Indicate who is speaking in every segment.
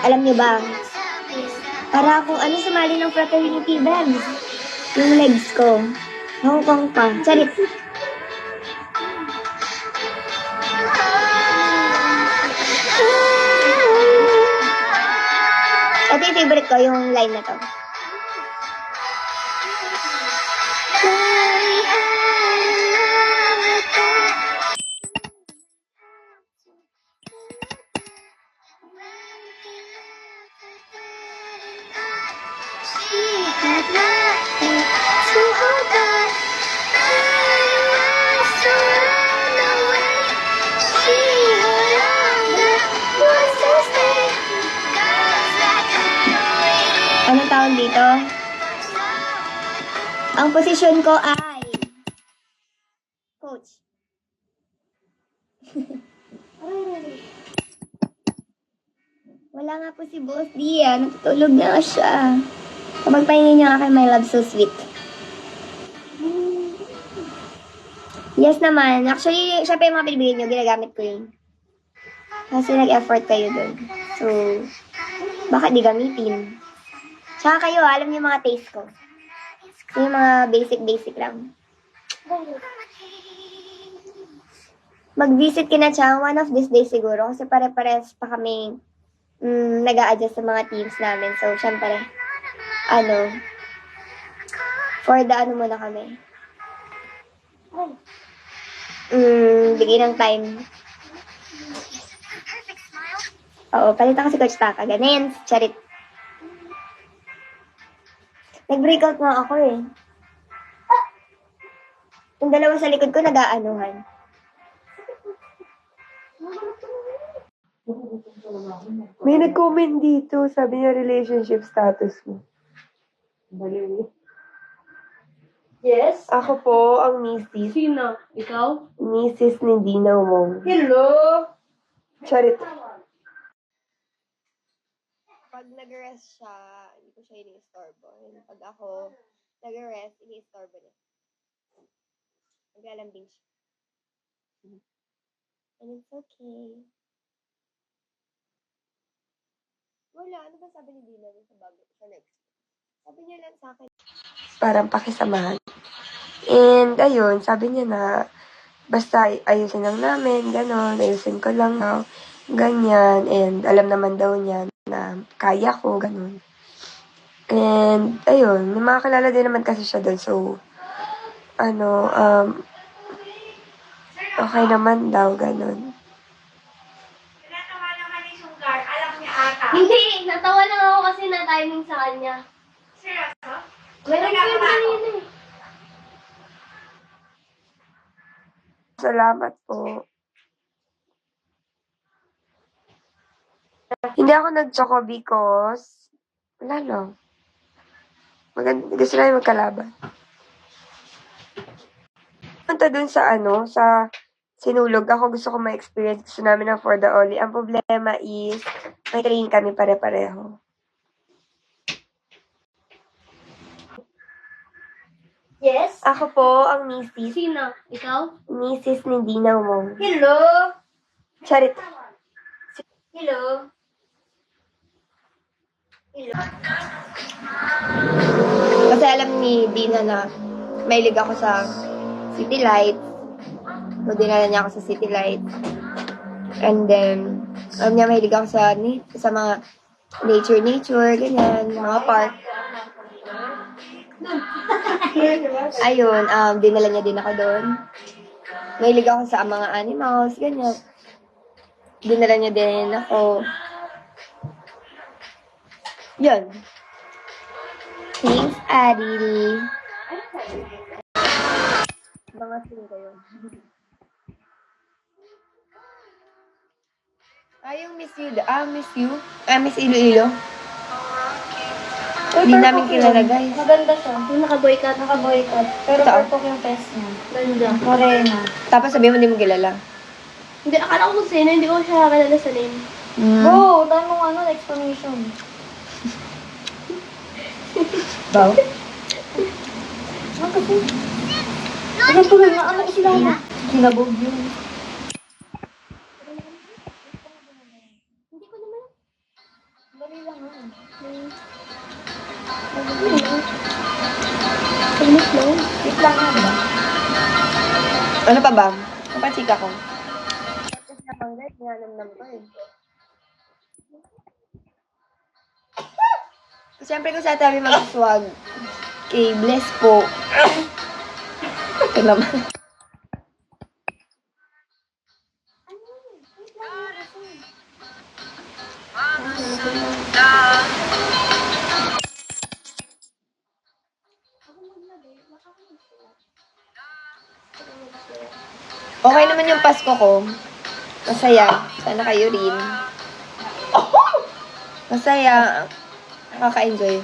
Speaker 1: Alam niyo ba? Para akong sumali ng fraternity bands. Yung legs ko. Hong Kong pa. Charit. Ito yung favorite ko, yung line na to. Anong tawag dito? Ang posisyon ko ay coach. Wala nga po si Boss Dia. Natutulog na siya. Kapag pahingin niyo akin, my love so sweet. Yes naman. Actually, syempre yung mga pinibigay niyo, ginagamit ko yun. Kasi nag-effort kayo dun. So, bakit di gamitin? Tsaka kayo, alam niyo mga taste ko. So, yung mga basic lang. Mag-visit kina Chang one of these days siguro. Kasi pare-pares pa kami nag-a-adjust sa mga teams namin. So, syempre, for the muna kami. Bigay ng time. Oo, palitan ko si Coach Taka. Ganun, charit. Nag-breakout nga ako eh. Yung dalawa sa likod ko nag-aanuhan.
Speaker 2: May nag-comment dito, sabi niya relationship status mo.
Speaker 3: Baliw. Yes?
Speaker 2: Ako po ang misis.
Speaker 3: Sino? Ikaw?
Speaker 2: Misis ni Dina Wong.
Speaker 3: Hello?
Speaker 2: Charit.
Speaker 1: Pag nag-rest siya, hindi ko siya ini-istorbo. Pag ako nag-rest, ini-istorbo niya. Naglalambing siya. And it's okay. Wala, ano ba sabi ni Dina sa bago sa next? Sabi niya lang sa akin.
Speaker 2: Parang pakisamahan. And ayun, sabi niya na basta ayusin lang namin, gano'n, ayusin ko lang daw, ganyan. And alam naman daw niya na kaya ko, gano'n. And ayun, may mga kilala din naman kasi siya doon. So, okay naman daw, gano'n.
Speaker 4: Hindi, natawa lang ako kasi na-timing sa kanya. Seryoso? Meron ko yung kanina eh.
Speaker 2: Salamat po. Hindi ako nag-choco because, wala lang. Gusto namin magkalaban. Punta dun sa sa sinulog. Ako gusto ko ma-experience. Gusto namin ng For the Only. Ang problema is, may train kami pare-pareho.
Speaker 4: Yes?
Speaker 2: Ako po ang misis.
Speaker 4: Sino? Ikaw?
Speaker 2: Misis ni Dina Wong.
Speaker 4: Hello?
Speaker 2: Charit.
Speaker 4: Hello?
Speaker 1: Kasi alam ni Dina na mahilig ako sa City Lights. So, dinala niya ako sa City Lights. And then, alam niya mahilig ako sa mga nature, ganyan, mga park. Ayun, dinala niya din ako doon. Mahilig ako sa mga animals, ganyan. Dinala niya din ako. Yun. Thanks, Adili. Mga sino kayo? Yung Miss You. Miss Iloilo. Hindi namin kilala, guys.
Speaker 4: Maganda siya. Yung naka-boycott. Pero
Speaker 1: Ito,
Speaker 4: perfect yung face niya. Ganda. Morena.
Speaker 1: Tapos sabi mo hindi mo kilala.
Speaker 4: Hindi, akala ko kung sino, hindi ko siya kilala sa name.
Speaker 1: Oh,
Speaker 4: Tanong explanation.
Speaker 1: Baw?
Speaker 4: Kasi, ano po nga, ano sila na? Ginabog yun. Hindi ko naman. Dali lang ah.
Speaker 1: Wait lang nga ba? Ano pa ba? Kapachika ko. Tapos na pang guys, nanamnam ko eh. Siyempre kung sa tabi mag-swag, kay Bless po. Ito naman. Okay naman yung Pasko ko. Masaya. Sana kayo rin. Masaya. Nakaka-enjoy.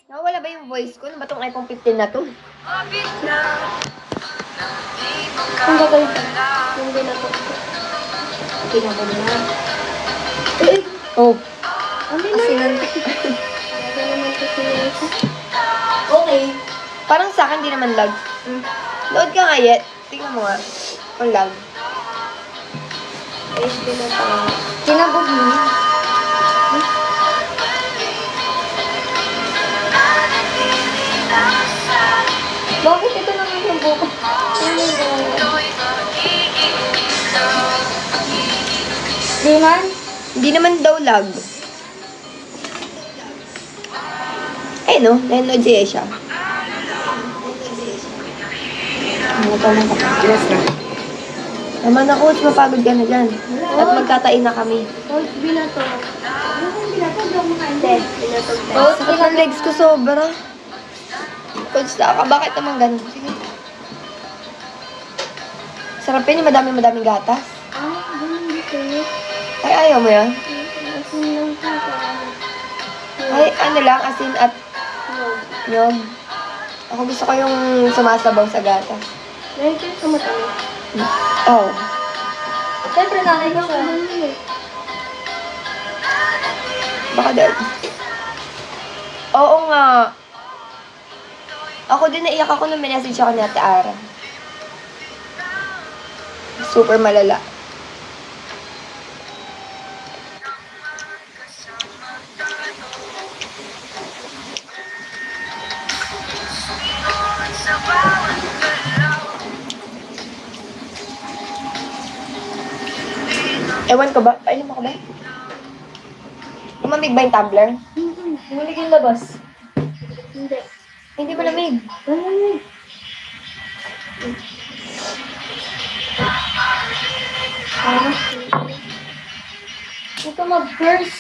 Speaker 1: Nawala ba yung voice ko? Ano ba tong iPhone 15 na to?
Speaker 4: Ang gagawin ko. Yung binato.
Speaker 1: Pinabon na. Oh.
Speaker 4: Hindi na yun. Hindi naman ito sinisa.
Speaker 1: Okay. Parang sa akin, di naman lag. Load ka nga yet. Tingnan mo nga. Kung lag.
Speaker 4: Ayos binato. Kinabog niya. Bakit ito naman yung buko? Di man?
Speaker 1: Hindi naman daw lag. Eh no, nanood siya. Ano pa lang kapatilas na. Tama na coach, mapagod ka na dyan. At magkatain na kami.
Speaker 4: Coach, binato. Hindi, binato.
Speaker 1: Coach, sakit ng legs ko sobra. Coach, bakit naman ganun? Sige. Sarap yun yung madaming gatas.
Speaker 4: Ah, ganun dito.
Speaker 1: Ay, ayaw mo yan?
Speaker 4: Asin lang siya.
Speaker 1: Ay, ano lang, asin at nyog. Ako gusto ko yung sumasabaw sa gatas.
Speaker 4: Meron kayo sa mata mo.
Speaker 1: Oh.
Speaker 4: Siyempre, nanay ko siya.
Speaker 1: Baka dahil. Oo nga. Ako din naiyak ako nung minessage ako ni Ate Ara. Super malala. Ewan ko ba? Painom ako ba? Lumamig ba yung tumbler?
Speaker 4: Mulig yung labas. Hindi.
Speaker 1: Hindi malamig.
Speaker 4: Ano? Ito mag-curse.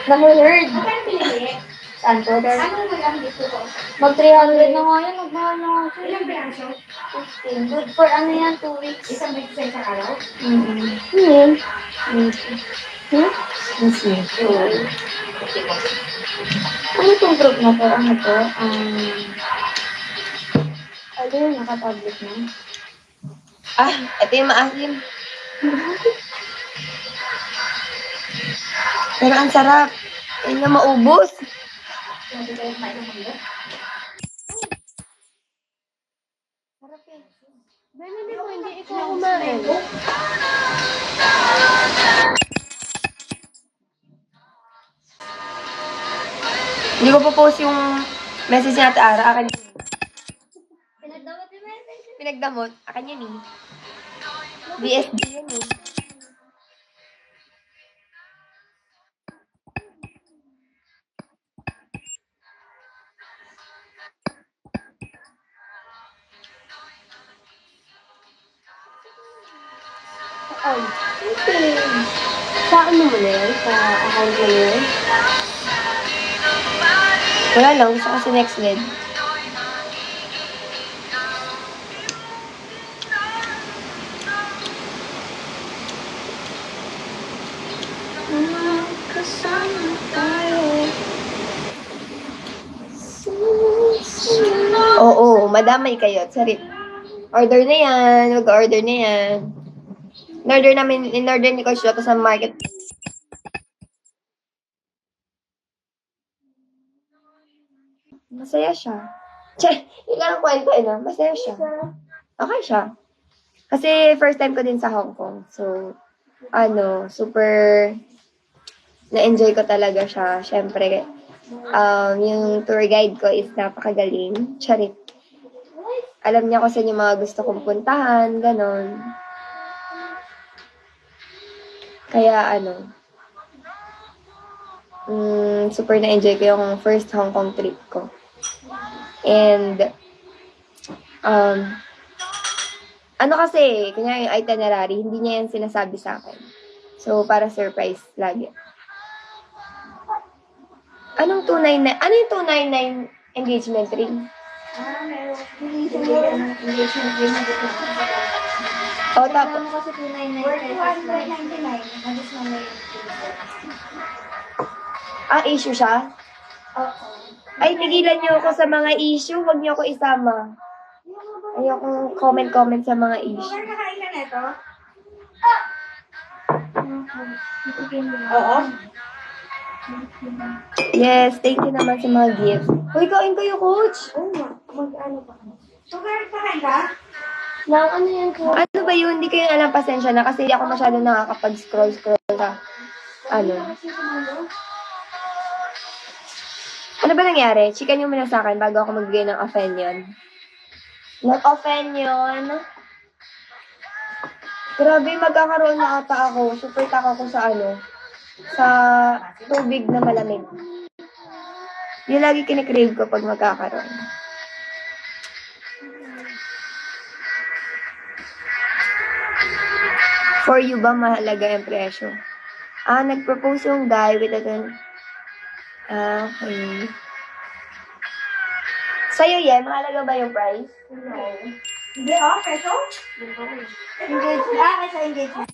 Speaker 4: Nahulerd. Saan ko? Mag-300 na nga yan. Magmahal na nga siya.
Speaker 3: Ilang piraso?
Speaker 4: 15. Good for ano yan, 2 weeks.
Speaker 3: Isang big sa isang araw?
Speaker 4: Ano yun? Hmm? Ano itong group na to? Ano to? Ano yun? Naka-tablet na.
Speaker 1: Ah, ito yung maasim. Pero ang sarap. Yun na maubos. Sarap eh.
Speaker 4: Hindi mo, hindi ikaw kumain.
Speaker 1: Hindi ko po-post yung message ni Ate Ara. Akin yun.
Speaker 4: Pinagdamot yung message.
Speaker 1: Pinagdamot. Akin yun eh. BSD yun eh.
Speaker 4: Ay, okay. Sa ano mo na yan? Sa account mo na yan?
Speaker 1: Wala lang. Gusto ko si Next Led. Oo, madamay kayo. Sorry. Order na yan. Mag-order na yan. In-order ni Coach Lotto sa market. Masaya siya. Che, yun lang ang kwento na. Masaya siya. Okay siya. Kasi first time ko din sa Hong Kong. So, super na-enjoy ko talaga siya. Siyempre, yung tour guide ko is napakagaling. Charit. Alam niya kung saan yung mga gusto kong puntahan, ganon. Kaya super na-enjoy ko yung first Hong Kong trip ko. And, kasi, kanya yung itinerary, hindi niya yan sinasabi sa akin. So, para surprise lagi. Ano yung 299 engagement ring?
Speaker 4: Engagement ring na dito.
Speaker 1: O, tapos,
Speaker 4: Ano kasi 299 pesos na. 199. Magis na may
Speaker 1: issue siya?
Speaker 4: Oo.
Speaker 1: Ay, tigilan niyo ako sa mga issue. Huwag niyo ako isama. Ayokong comment sa mga issue.
Speaker 4: Nakain ka na ito?
Speaker 3: Oo.
Speaker 1: Yes, thank you naman sa mga gifts. Uy, kain kayo, coach.
Speaker 4: Oo nga. Mag-ano pa ka? Kakain ka? Ano yan ko?
Speaker 1: Ano ba yun? Hindi kayo alam, pasensya na kasi hindi ako masyado nakakapag-scroll sa Ano ba nangyari? Chika niyo muna sa akin bago ako magbigay ng opinion. Opinion? Grabe, magkakaroon na ata ako. Super taka ko sa sa tubig na malamig. Yung lagi kinikrave ko pag magkakaroon. For you ba mahalaga yung presyo? Nag-propose yung guy with okay. Sa'yo, mahalaga ba yung price?
Speaker 4: Hindi, peso? Engagement. Sa engagement.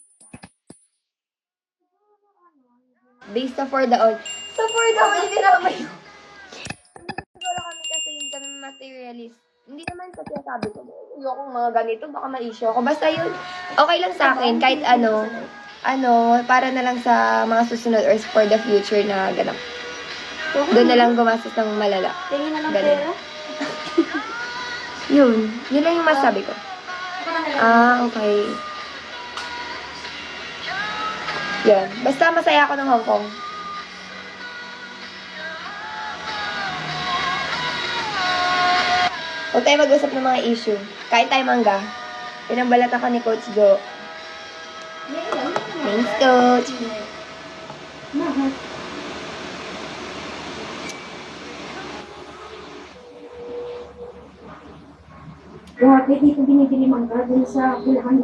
Speaker 1: Based sa for the all. Sa for the all, hindi naman yun. Siguro kami kasi hindi kami materialist. Hindi naman sa sinasabi ko. Ayokong mga ganito, baka ma-issue ako. Basta yun, okay lang sa akin. Kahit para na lang sa mga susunod or for the future na ganap. Doon na lang gumastos ng malala.
Speaker 4: Tingin na ng
Speaker 1: Ganun.
Speaker 4: pera?
Speaker 1: Yun lang yung masabi ko. Okay. Yun. Basta masaya ako ng Hong Kong. Huwag tayo mag-usap ng mga issue. Kain tayo mangga. Pinambalat ako ni Coach Jo. Thanks, Coach.
Speaker 4: Grabe, dito binibili mangga dun sa Bulacan.